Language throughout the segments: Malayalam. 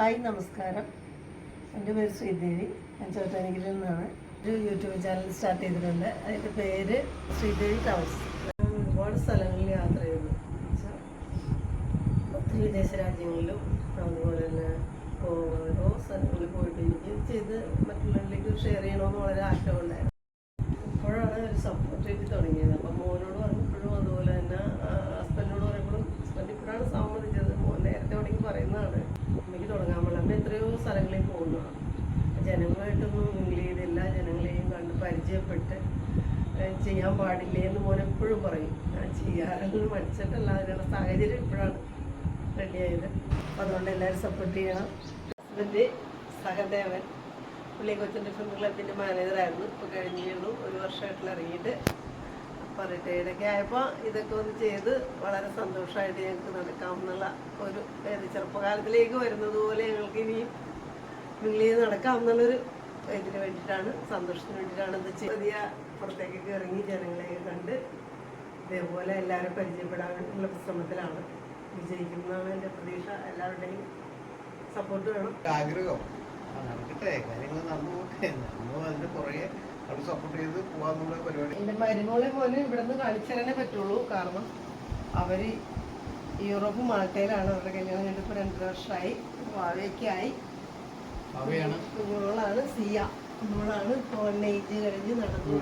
ഹായ് നമസ്കാരം. എൻ്റെ പേര് ശ്രീദേവി. ഞാൻ ചോറ്റാനിക്കലിൽ നിന്നാണ്. ഒരു യൂട്യൂബ് ചാനൽ സ്റ്റാർട്ട് ചെയ്തിട്ടുണ്ട്. അതിൻ്റെ പേര് ശ്രീദേവി ടൗൺസ്. ഒരുപാട് സ്ഥലങ്ങളിൽ യാത്ര ചെയ്തു. ഒത്തിരി വിദേശ രാജ്യങ്ങളിലും അതുപോലെ തന്നെ ഓരോ സ്ഥലങ്ങളിൽ പോയിട്ട് എനിക്ക് ചെയ്ത് മറ്റുള്ളവരിലേക്ക് ഷെയർ ചെയ്യണമെന്ന് വളരെ ആഗ്രഹമുണ്ടായിരുന്നു. അപ്പോഴാണ് ഒരു സപ്പോർട്ട് എനിക്ക് തുടങ്ങിയത്. അപ്പം മോനോട് പറഞ്ഞപ്പോഴും അതുപോലെ തന്നെ ഹസ്ബൻഡിനോട് പറയുമ്പോഴും ഹസ്ബൻഡ് ഇപ്പോഴാണ് സമ്മതിച്ചത്. മോൻ നേരത്തെ തുടങ്ങി പറയുന്നതാണ് അമ്മയ്ക്ക് തുടങ്ങാൻ പറ്റില്ല. അമ്മ എത്രയോ സ്ഥലങ്ങളിൽ പോകുന്നതാണ്. ജനങ്ങളായിട്ടൊന്നും മിങ്കിൾ ചെയ്ത് എല്ലാ ജനങ്ങളെയും കണ്ട് പരിചയപ്പെട്ട് ചെയ്യാൻ പാടില്ലേ എന്ന് മോൻ എപ്പോഴും പറയും. ഞാൻ ചെയ്യാറൊന്നും മടിച്ചിട്ടല്ല, അതിനുള്ള സാഹചര്യം ഇപ്പോഴാണ് റെഡിയായത്. അപ്പോൾ അതുകൊണ്ട് എല്ലാവരും സപ്പോർട്ട് ചെയ്യണം. ഹസ്ബൻഡ് സഹദേവൻ, പുള്ളി കൊച്ചിൻ ഡിഫൻസ് ക്ലബിൻ്റെ മാനേജറായിരുന്നു. ഇപ്പോൾ കഴിഞ്ഞുള്ളൂ, ഒരു വർഷമായിട്ടുള്ള ഇറങ്ങിയിട്ട്. അപ്പോൾ റിട്ടയർഡൊക്കെ ആയപ്പോൾ ഇതൊക്കെ ഒന്ന് ചെയ്ത് വളരെ സന്തോഷമായിട്ട് ഞങ്ങൾക്ക് നടക്കാമെന്നുള്ള ഒരു ചെറുപ്പകാലത്തിലേക്ക് വരുന്നത് പോലെ ഞങ്ങൾക്ക് ഇനിയും മിങ്കിൾ ചെയ്ത് നടക്കാമെന്നുള്ളൊരു ഇതിന് വേണ്ടിയിട്ടാണ്, സന്തോഷത്തിന് വേണ്ടിയിട്ടാണ് ഇത് പുതിയ പുറത്തേക്കൊക്കെ ഇറങ്ങി ജനങ്ങളെയൊക്കെ കണ്ട് ഇതേപോലെ എല്ലാവരും പരിചയപ്പെടാനുള്ള ശ്രമത്തിലാണ്. വിജയിക്കുന്നതാണ് എൻ്റെ പ്രതീക്ഷ. എല്ലാവരുടെയും സപ്പോർട്ട് വേണം. ആഗ്രഹം നടക്കട്ടെ, കാര്യങ്ങൾ നടന്നു പോട്ടെ. നമ്മൾ അതിന്റെ പുറകെ അത് സപ്പോർട്ട് ചെയ്ത് പോകാന്നുള്ള പരിപാടി. എൻ്റെ മരുമോളെ മോനെ ഇവിടെ നിന്ന് കാണിച്ചാലേ പറ്റുള്ളൂ. കാരണം അവർ യൂറോപ്പ് മാൾട്ടയിലാണ്. അവരുടെ കല്യാണം കഴിഞ്ഞിപ്പോൾ 2 വർഷമായി. വാവയൊക്കെ ആയി. കുഞ്ഞുങ്ങളാണ് സിയ. കുഞ്ഞുങ്ങളാണ് 1 ഏജ് കഴിഞ്ഞ് നടന്നു.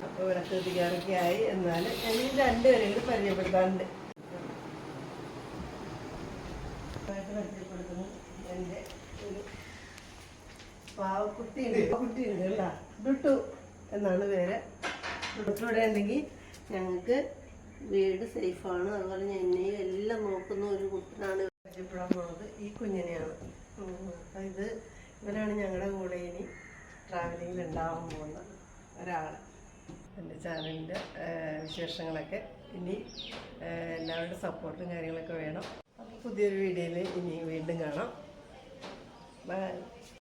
അപ്പോൾ ഇവിടെ എത്തിക്കാറൊക്കെ ആയി. എന്നാൽ ഞങ്ങൾ 2 പേരെങ്കിലും പരിചയപ്പെടുത്താറുണ്ട്. പരിചയപ്പെടുത്തുന്നു എൻ്റെ ഒരു പാവക്കുട്ടിയുണ്ട്. കുട്ടിയുണ്ട് അല്ല, ഡുട്ടു എന്നാണ് പേര്. ഡുട്ടു ഇവിടെ ഉണ്ടെങ്കിൽ ഞങ്ങൾക്ക് വീട് സേഫാണ്. അതുപോലെ എന്നെയും എല്ലാം നോക്കുന്ന ഒരു കുട്ടിനാണ് പരിചയപ്പെടാൻ പോകുന്നത്. ഈ കുഞ്ഞിനെയാണ്. അപ്പം ഇവരാണ് ഞങ്ങളുടെ കൂടെ ഇനി ട്രാവലിങ്ങിൽ ഉണ്ടാവാൻ പോകുന്ന ഒരാൾ. എൻ്റെ ചാനലിൻ്റെ വിശേഷങ്ങളൊക്കെ ഇനി എല്ലാവരുടെ സപ്പോർട്ടും കാര്യങ്ങളൊക്കെ വേണം. പുതിയൊരു വീഡിയോയിൽ ഇനി വീണ്ടും കാണാം. ബൈ.